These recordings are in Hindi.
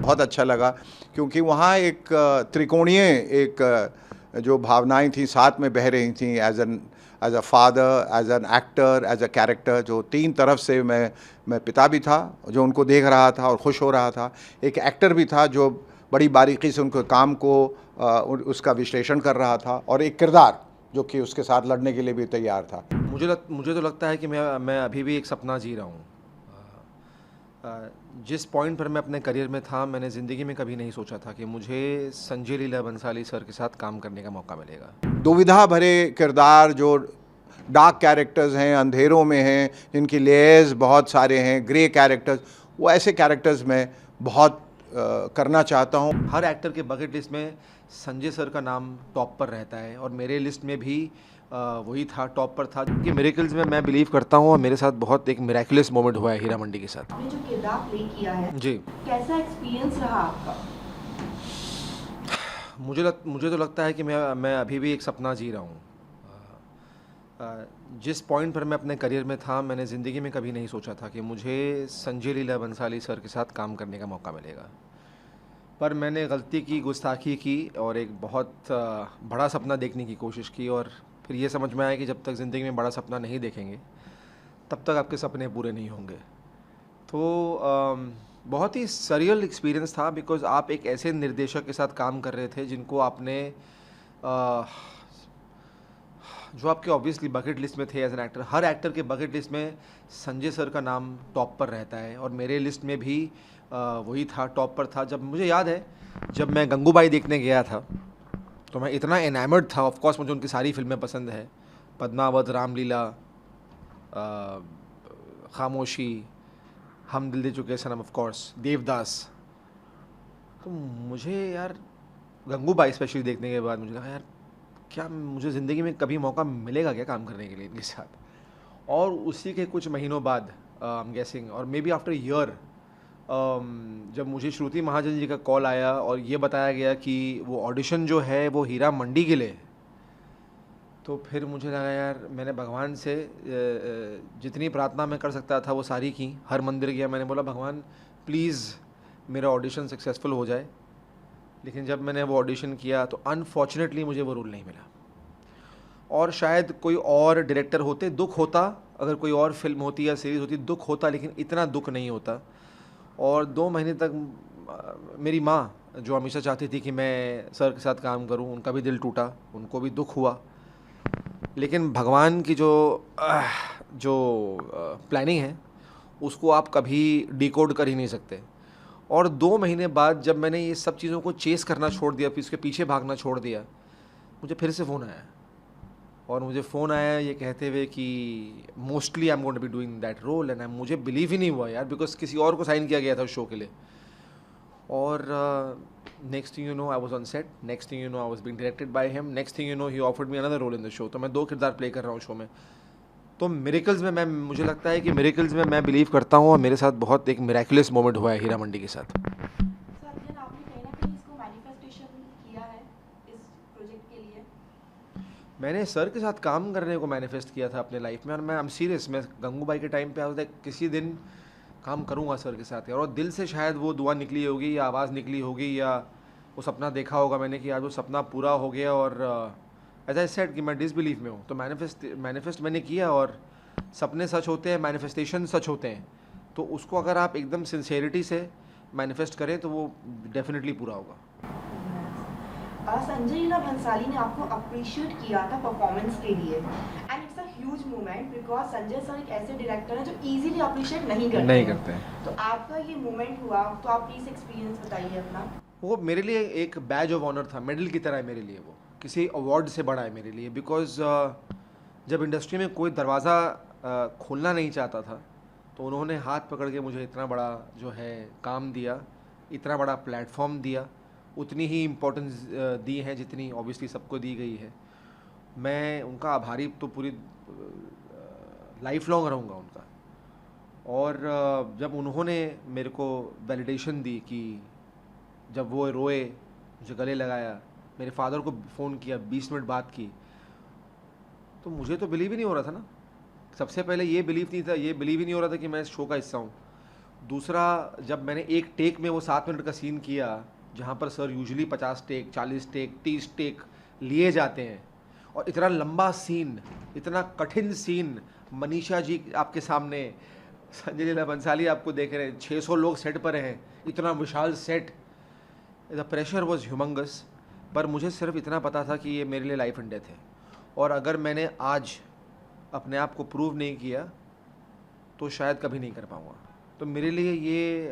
बहुत अच्छा लगा क्योंकि वहाँ एक त्रिकोणीय एक जो भावनाएं थी साथ में बह रही थी as a father, as an actor, as a character. जो तीन तरफ से मैं पिता भी था जो उनको देख रहा था और खुश हो रहा था, एक एक्टर भी था जो बड़ी बारीकी से उनके काम को उसका विश्लेषण कर रहा था, और एक किरदार जो कि उसके साथ लड़ने के लिए भी तैयार था। मुझे तो लगता है कि मैं अभी भी एक सपना जी रहा हूँ। जिस पॉइंट पर मैं अपने करियर में था, मैंने ज़िंदगी में कभी नहीं सोचा था कि मुझे संजय लीला बंसाली सर के साथ काम करने का मौका मिलेगा। दुविधा भरे किरदार जो डार्क कैरेक्टर्स हैं, अंधेरों में हैं, जिनकी लेयर्स बहुत सारे हैं, ग्रे कैरेक्टर्स, वो ऐसे कैरेक्टर्स मैं बहुत करना चाहता हूँ। हर एक्टर के बकेट लिस्ट में संजय सर का नाम टॉप पर रहता है और मेरे लिस्ट में भी वही था, टॉप पर था। कि मिरेकल्स में मैं बिलीव करता हूँ और मेरे साथ बहुत एक मिरेकुलस मोमेंट हुआ है हीरा मंडी के साथ। आपने जो किरदार प्ले किया है जी, कैसा एक्सपीरियंस रहा आपका? मुझे तो लगता है कि मैं अभी भी एक सपना जी रहा हूँ। जिस पॉइंट पर मैं अपने करियर में था, मैंने ज़िंदगी में कभी नहीं सोचा था कि मुझे संजय लीला बंसाली सर के साथ काम करने का मौका मिलेगा। पर मैंने गलती की, गुस्ताखी की और एक बहुत बड़ा सपना देखने की कोशिश की, और फिर ये समझ में आया कि जब तक ज़िंदगी में बड़ा सपना नहीं देखेंगे तब तक आपके सपने पूरे नहीं होंगे। तो बहुत ही सरियल एक्सपीरियंस था, बिकॉज़ आप एक ऐसे निर्देशक के साथ काम कर रहे थे जिनको आपने जो आपके ऑब्वियसली बकेट लिस्ट में थे एज एन एक्टर। हर एक्टर के बकेट लिस्ट में संजय सर का नाम टॉप पर रहता है और मेरे लिस्ट में भी वही था, टॉप पर था। जब मुझे याद है, जब मैं गंगूबाई देखने गया था तो मैं इतना एनामर्ड था। ऑफ कोर्स मुझे उनकी सारी फिल्में पसंद है, पद्मावत, रामलीला, खामोशी, हम दिल दे चुके सनम, ऑफ कोर्स देवदास। तो मुझे यार गंगूबाई स्पेशली देखने के बाद मुझे लगा, यार क्या मुझे ज़िंदगी में कभी मौका मिलेगा क्या काम करने के लिए इनके साथ। और उसी के कुछ महीनों बाद, आई एम गेसिंग, और मे बी आफ्टर ईयर, जब मुझे श्रुति महाजन जी का कॉल आया और ये बताया गया कि वो ऑडिशन जो है वो हीरा मंडी के लिए है, तो फिर मुझे लगा यार, मैंने भगवान से जितनी प्रार्थना मैं कर सकता था वो सारी की। हर मंदिर गया, मैंने बोला भगवान प्लीज़ मेरा ऑडिशन सक्सेसफुल हो जाए। लेकिन जब मैंने वो ऑडिशन किया तो अनफॉर्चुनेटली मुझे वो रोल नहीं मिला। और शायद कोई और डायरेक्टर होते, दुख होता, अगर कोई और फिल्म होती या सीरीज़ होती दुख होता, लेकिन इतना दुख नहीं होता। और 2 महीने तक मेरी माँ, जो हमेशा चाहती थी कि मैं सर के साथ काम करूं, उनका भी दिल टूटा, उनको भी दुख हुआ। लेकिन भगवान की जो प्लानिंग है उसको आप कभी डिकोड कर ही नहीं सकते। और 2 महीने बाद जब मैंने ये सब चीज़ों को चेस करना छोड़ दिया, फिर इसके पीछे भागना छोड़ दिया, मुझे फिर से फ़ोन आया। और मुझे फ़ोन आया ये कहते हुए कि mostly I am going to be doing that role, and मुझे बिलीव ही नहीं हुआ यार, बिकॉज किसी और को साइन किया गया था उस शो के लिए। और next thing you know I was on set, next thing you know I was being directed by him, next thing you know he offered me another role in the show. तो मैं 2 किरदार प्ले कर रहा हूँ शो में। तो मिरेकल्स में मुझे लगता है कि मिरेकल्स में मैं बिलीव करता हूँ और मेरे साथ बहुत एक मिरेकुलस मोमेंट हुआ है हीरा मंडी के साथ। सर अध्ययन आपने कहीं ना कहीं इसको मैनिफेस्टेशन किया है इस प्रोजेक्ट के लिए? मैंने सर के साथ काम करने को मैनिफेस्ट किया था अपने लाइफ में, और मैं आई एम सीरियस, मैं गंगूबाई के टाइम पे आ था किसी दिन काम करूंगा सर के साथ यार। और दिल से शायद वो दुआ निकली होगी या आवाज़ निकली होगी या वो सपना देखा होगा मैंने कि आज वो सपना पूरा हो गया। और एज आई सेड कि मैं डिसबिलीफ में हूँ, तो मैनिफेस्ट मैंने किया, और सपने सच होते हैं, मैनिफेस्टेशन सच होते हैं। तो उसको अगर आप एकदम सिंसेरिटी से मैनिफेस्ट करें तो वो डेफिनेटली पूरा होगा। संजय लीला भंसाली ने आपको अप्रिशिएट किया था परफॉर्मेंस के लिए, and it's a huge moment because Sanjay sir एक ऐसे डायरेक्टर हैं जो इजीली अप्रिशिएट नहीं करते हैं। तो आपका ये मोमेंट हुआ, तो आप प्लीज एक्सपीरियंस बताइए अपना। वो मेरे लिए एक बैज ऑफ ऑनर था, मेडल की तरह है मेरे लिए, वो किसी अवार्ड से बड़ा है मेरे लिए। बिकॉज जब इंडस्ट्री में कोई दरवाज़ा खोलना नहीं चाहता था, तो उन्होंने हाथ पकड़ के मुझे इतना बड़ा जो है काम दिया, इतना बड़ा प्लेटफॉर्म दिया, उतनी ही इम्पोर्टेंस दी है जितनी ऑब्वियसली सबको दी गई है। मैं उनका आभारी तो पूरी लाइफ लॉन्ग रहूँगा उनका। और जब उन्होंने मेरे को वैलिडेशन दी कि जब वो रोए, मुझे गले लगाया, मेरे फादर को फ़ोन किया, 20 मिनट बात की, तो मुझे तो बिलीव ही नहीं हो रहा था ना। सबसे पहले ये बिलीव ही नहीं हो रहा था कि मैं इस शो का हिस्सा हूँ। दूसरा, जब मैंने एक टेक में वो 7 मिनट का सीन किया, जहाँ पर sir usually 50 take, 40 take, 30 take लिए जाते हैं, और इतना लंबा सीन, इतना कठिन सीन, मनीषा जी आपके सामने, संजय लीला बंसाली आपको देख रहे हैं, 600 लोग सेट पर हैं, इतना विशाल set, the pressure was humongous. पर मुझे सिर्फ इतना पता था कि ये मेरे लिए लाइफ एंड डेथ है, और अगर मैंने आज अपने आप को प्रूव नहीं किया तो शायद कभी नहीं कर पाऊँगा। तो मेरे लिए ये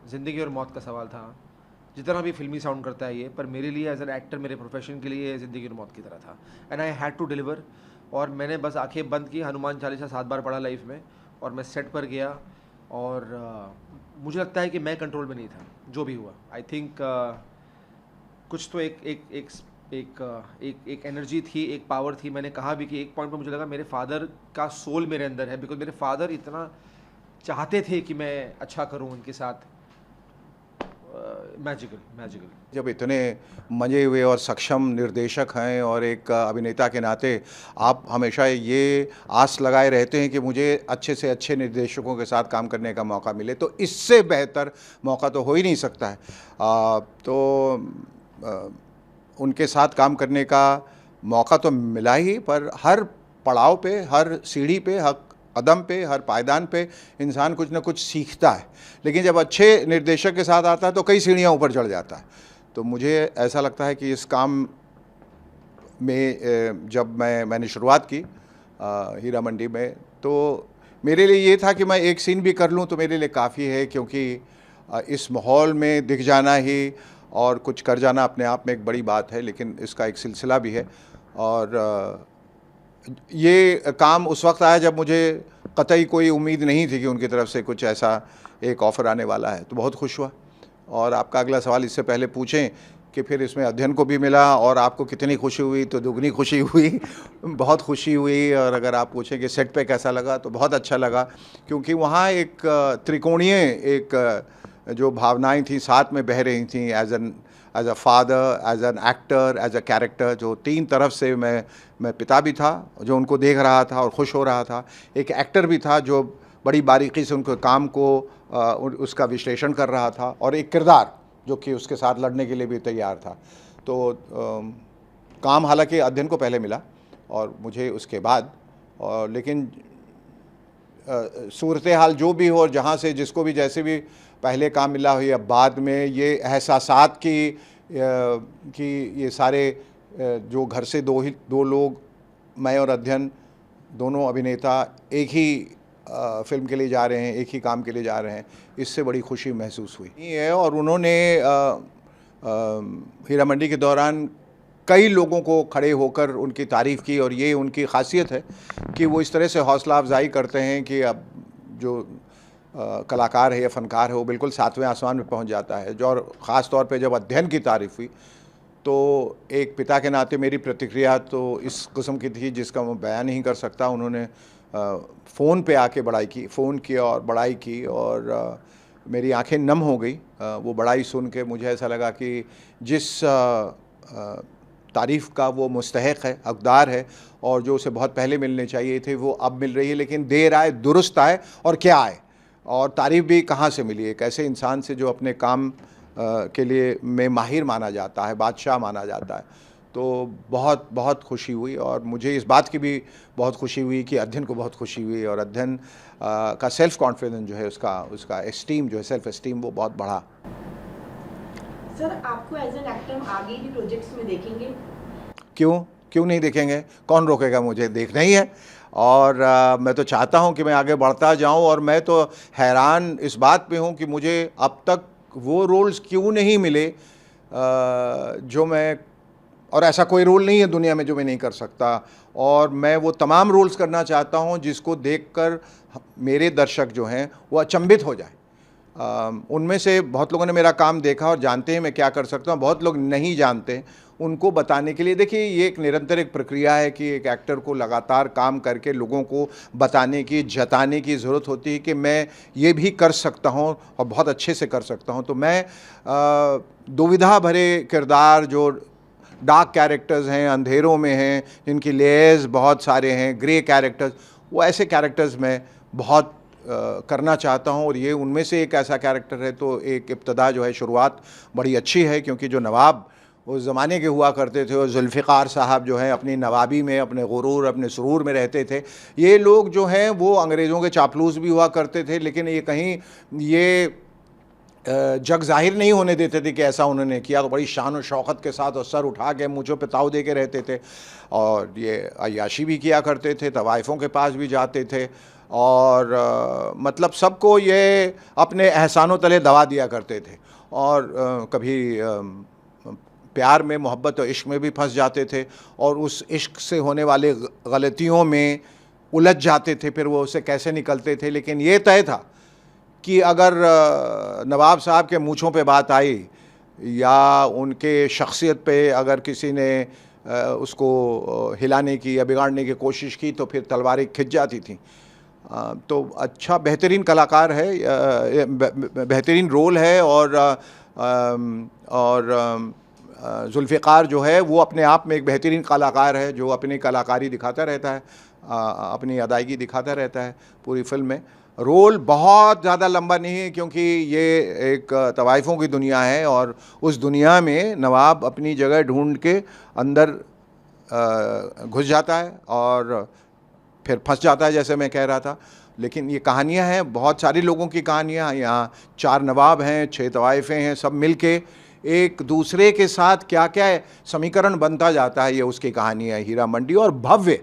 ज़िंदगी और मौत का सवाल था, जितना भी फिल्मी साउंड करता है ये, पर मेरे लिए एज एन एक्टर, मेरे प्रोफेशन के लिए ज़िंदगी और मौत की तरह था, and I had to deliver. और मैंने बस आंखें बंद की, हनुमान चालीसा 7 बार पढ़ा लाइफ में, और मैं सेट पर गया, और मुझे लगता है कि मैं कंट्रोल में नहीं था जो भी हुआ। आई थिंक कुछ तो एक एनर्जी थी, एक पावर थी। मैंने कहा भी कि एक पॉइंट पर मुझे लगा मेरे फादर का सोल मेरे अंदर है, बिकॉज मेरे फादर इतना चाहते थे कि मैं अच्छा करूं उनके साथ। मैजिकल। जब इतने मजे हुए और सक्षम निर्देशक हैं और एक अभिनेता के नाते आप हमेशा ये आस लगाए रहते हैं कि मुझे अच्छे से अच्छे निर्देशकों के साथ काम करने का मौका मिले, तो इससे बेहतर मौका तो हो ही नहीं सकता है। उनके साथ काम करने का मौका तो मिला ही, पर हर पड़ाव पे, हर सीढ़ी पे, हर कदम पे, हर पायदान पे इंसान कुछ ना कुछ सीखता है। लेकिन जब अच्छे निर्देशक के साथ आता है तो कई सीढ़ियाँ ऊपर चढ़ जाता है। तो मुझे ऐसा लगता है कि इस काम में जब मैंने शुरुआत की हीरा मंडी में, तो मेरे लिए ये था कि मैं एक सीन भी कर लूँ तो मेरे लिए काफ़ी है, क्योंकि इस माहौल में दिख जाना ही और कुछ कर जाना अपने आप में एक बड़ी बात है, लेकिन इसका एक सिलसिला भी है। और ये काम उस वक्त आया जब मुझे कतई कोई उम्मीद नहीं थी कि उनकी तरफ से कुछ ऐसा एक ऑफ़र आने वाला है, तो बहुत खुश हुआ। और आपका अगला सवाल इससे पहले पूछें कि फिर इसमें अध्ययन को भी मिला और आपको कितनी खुशी हुई, तो दुगनी खुशी हुई, बहुत खुशी हुई। और अगर आप पूछें कि सेट पे कैसा लगा, तो बहुत अच्छा लगा, क्योंकि वहाँ एक त्रिकोणीय एक जो भावनाएं थी साथ में बह रही थी, as a father, as an actor, as a character, जो तीन तरफ से मैं पिता भी था जो उनको देख रहा था और खुश हो रहा था, एक एक्टर भी था जो बड़ी बारीकी से उनके काम को उसका विश्लेषण कर रहा था, और एक किरदार जो कि उसके साथ लड़ने के लिए भी तैयार था। तो काम हालांकि अध्ययन को पहले मिला और मुझे उसके बाद, और लेकिन सूरत हाल जो भी हो और जहाँ से जिसको भी जैसे भी पहले काम मिला हो या बाद में, ये एहसासात कि ये सारे जो घर से दो लोग, मैं और अध्ययन, दोनों अभिनेता एक ही फिल्म के लिए जा रहे हैं, एक ही काम के लिए जा रहे हैं, इससे बड़ी खुशी महसूस हुई है। और उन्होंने हीरा मंडी के दौरान कई लोगों को खड़े होकर उनकी तारीफ़ की, और ये उनकी खासियत है कि वो इस तरह से हौसला अफजाई करते हैं कि अब जो कलाकार है या फ़नकार है वो बिल्कुल 7वें आसमान में पहुंच जाता है। जो और ख़ास तौर पे जब अध्ययन की तारीफ़ हुई, तो एक पिता के नाते मेरी प्रतिक्रिया तो इस किस्म की थी जिसका मैं बयान नहीं कर सकता। उन्होंने फ़ोन पे आके बड़ाई की, फ़ोन किया और बड़ाई की, और मेरी आंखें नम हो गई वो बड़ाई सुन के। मुझे ऐसा लगा कि जिस तारीफ़ का वो मुस्तहक़ है, हक़दार है, और जो उसे बहुत पहले मिलने चाहिए थे वो अब मिल रही है। लेकिन देर आए दुरुस्त आए, और क्या आए, और तारीफ़ भी कहाँ से मिली, एक ऐसे इंसान से जो अपने काम के लिए में माहिर माना जाता है, बादशाह माना जाता है। तो बहुत बहुत खुशी हुई, और मुझे इस बात की भी बहुत खुशी हुई कि अध्ययन को बहुत खुशी हुई, और अध्ययन का सेल्फ़ कॉन्फिडेंस जो है, उसका एस्टीम जो है, सेल्फ़ एस्टीम, वो बहुत बढ़ा। सर, आपको एज एन एक्टर आगे भी प्रोजेक्ट्स में देखेंगे? क्यों नहीं देखेंगे, कौन रोकेगा, मुझे देखना ही है। और मैं तो चाहता हूं कि मैं आगे बढ़ता जाऊं, और मैं तो हैरान इस बात पे हूं कि मुझे अब तक वो रोल्स क्यों नहीं मिले जो मैं, और ऐसा कोई रोल नहीं है दुनिया में जो मैं नहीं कर सकता, और मैं वो तमाम रोल्स करना चाहता हूं जिसको देखकर मेरे दर्शक जो हैं वो अचंभित हो जाए। उनमें से बहुत लोगों ने मेरा काम देखा और जानते हैं मैं क्या कर सकता हूं, बहुत लोग नहीं जानते, उनको बताने के लिए। देखिए, ये एक निरंतर एक प्रक्रिया है कि एक एक्टर को लगातार काम करके लोगों को बताने की, जताने की ज़रूरत होती है कि मैं ये भी कर सकता हूँ और बहुत अच्छे से कर सकता हूँ। तो मैं दुविधा भरे किरदार, जो डार्क कैरेक्टर्स हैं, अंधेरों में हैं, जिनकी लेयर्स बहुत सारे हैं, ग्रे कैरेक्टर्स, वो ऐसे कैरेक्टर्स मैं बहुत करना चाहता हूँ और ये उनमें से एक ऐसा कैरेक्टर है। तो एक इब्तदा जो है, शुरुआत बड़ी अच्छी है, क्योंकि जो नवाब उस ज़माने के हुआ करते थे और जुल्फ़िकार साहब जो हैं अपनी नवाबी में, अपने गुरूर, अपने सुरूर में रहते थे। ये लोग जो हैं वो अंग्रेज़ों के चापलूस भी हुआ करते थे, लेकिन ये कहीं ये जग ज़ाहिर नहीं होने देते थे कि ऐसा उन्होंने किया। तो बड़ी शान और शौक़त के साथ और सर उठा के मूँछों पे ताव दे के रहते थे, और ये अय्याशी भी किया करते थे, तवाइफ़ों के पास भी जाते थे, और मतलब सबको ये अपने एहसानों तले दबा दिया करते थे। और कभी प्यार में, मोहब्बत और इश्क में भी फंस जाते थे, और उस इश्क से होने वाले गलतियों में उलझ जाते थे। फिर वो उससे कैसे निकलते थे, लेकिन ये तय था कि अगर नवाब साहब के मूँछों पे बात आई या उनके शख्सियत पे अगर किसी ने उसको हिलाने की या बिगाड़ने की कोशिश की, तो फिर तलवारें खिंच जाती थी। तो अच्छा बेहतरीन कलाकार है, बेहतरीन रोल है, और जुल्फ़िकार जो है वो अपने आप में एक बेहतरीन कलाकार है, जो अपनी कलाकारी दिखाता रहता है, अपनी अदायगी दिखाता रहता है पूरी फिल्म में। रोल बहुत ज़्यादा लंबा नहीं है, क्योंकि ये एक तवाइफ़ों की दुनिया है, और उस दुनिया में नवाब अपनी जगह ढूंढ के अंदर घुस जाता है और फिर फंस जाता है, जैसे मैं कह रहा था। लेकिन ये कहानियाँ हैं, बहुत सारी लोगों की कहानियाँ। यहाँ 4 नवाब हैं, 6 तवाइफ़ें हैं, सब मिल के एक दूसरे के साथ क्या क्या समीकरण बनता जाता है, ये उसकी कहानी है हीरा मंडी। और भव्य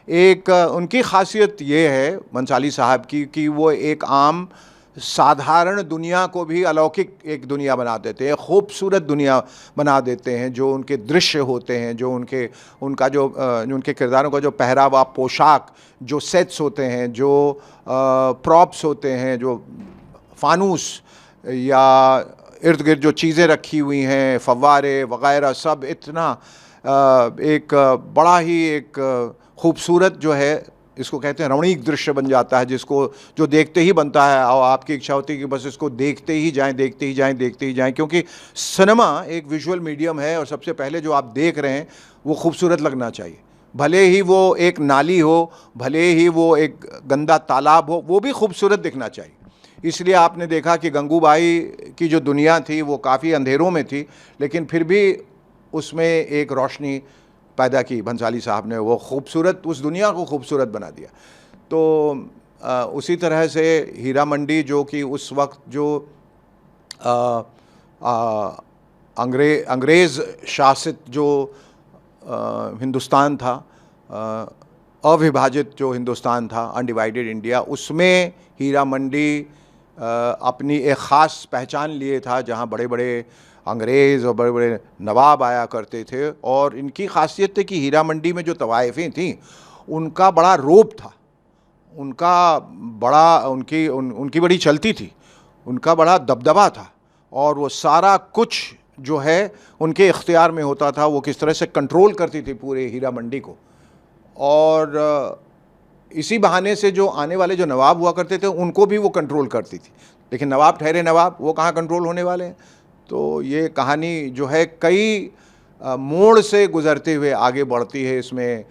एक उनकी खासियत ये है भंसाली साहब की कि वो एक आम साधारण दुनिया को भी अलौकिक एक दुनिया बना देते हैं, खूबसूरत दुनिया बना देते हैं। जो उनके दृश्य होते हैं, जो उनके किरदारों का जो पहरावा, पोशाक, जो सेट्स होते हैं, जो प्रॉप्स होते हैं, जो फानूस या इर्द गिर्द जो चीज़ें रखी हुई हैं, फव्वारे वगैरह, सब इतना एक बड़ा ही एक खूबसूरत जो है, इसको कहते हैं रमणीक दृश्य बन जाता है, जिसको जो देखते ही बनता है और आपकी इच्छा होती है कि बस इसको देखते ही जाएं, देखते ही जाएं, देखते ही जाएं। क्योंकि सिनेमा एक विजुअल मीडियम है, और सबसे पहले जो आप देख रहे हैं वो खूबसूरत लगना चाहिए। भले ही वो एक नाली हो, भले ही वो एक गंदा तालाब हो, वो भी खूबसूरत दिखना चाहिए। इसलिए आपने देखा कि गंगूबाई की जो दुनिया थी वो काफ़ी अंधेरों में थी, लेकिन फिर भी उसमें एक रोशनी पैदा की भंसाली साहब ने, वो खूबसूरत, उस दुनिया को खूबसूरत बना दिया। तो उसी तरह से हीरा मंडी, जो कि उस वक्त जो अंग्रेज़ शासित जो हिंदुस्तान था, अविभाजित जो हिंदुस्तान था, अनडिवाइडेड इंडिया, उसमें हीरा मंडी अपनी एक ख़ास पहचान लिए था, जहाँ बड़े बड़े अंग्रेज़ और बड़े बड़े नवाब आया करते थे। और इनकी खासियत थी कि हीरा मंडी में जो तवाइफ़ें थीं उनका बड़ा रोब था, उनका बड़ा उनकी बड़ी चलती थी, उनका बड़ा दबदबा था, और वो सारा कुछ जो है उनके इख्तियार में होता था। वो किस तरह से कंट्रोल करती थी पूरे हीरा मंडी को, और इसी बहाने से जो आने वाले जो नवाब हुआ करते थे उनको भी वो कंट्रोल करती थी। लेकिन नवाब ठहरे नवाब, वो कहाँ कंट्रोल होने वाले हैं। तो ये कहानी जो है कई मोड़ से गुज़रते हुए आगे बढ़ती है। इसमें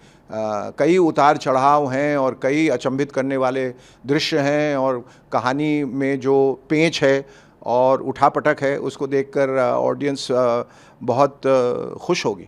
कई उतार चढ़ाव हैं और कई अचंभित करने वाले दृश्य हैं, और कहानी में जो पेंच है और उठापटक है, उसको देखकर ऑडियंस बहुत खुश होगी।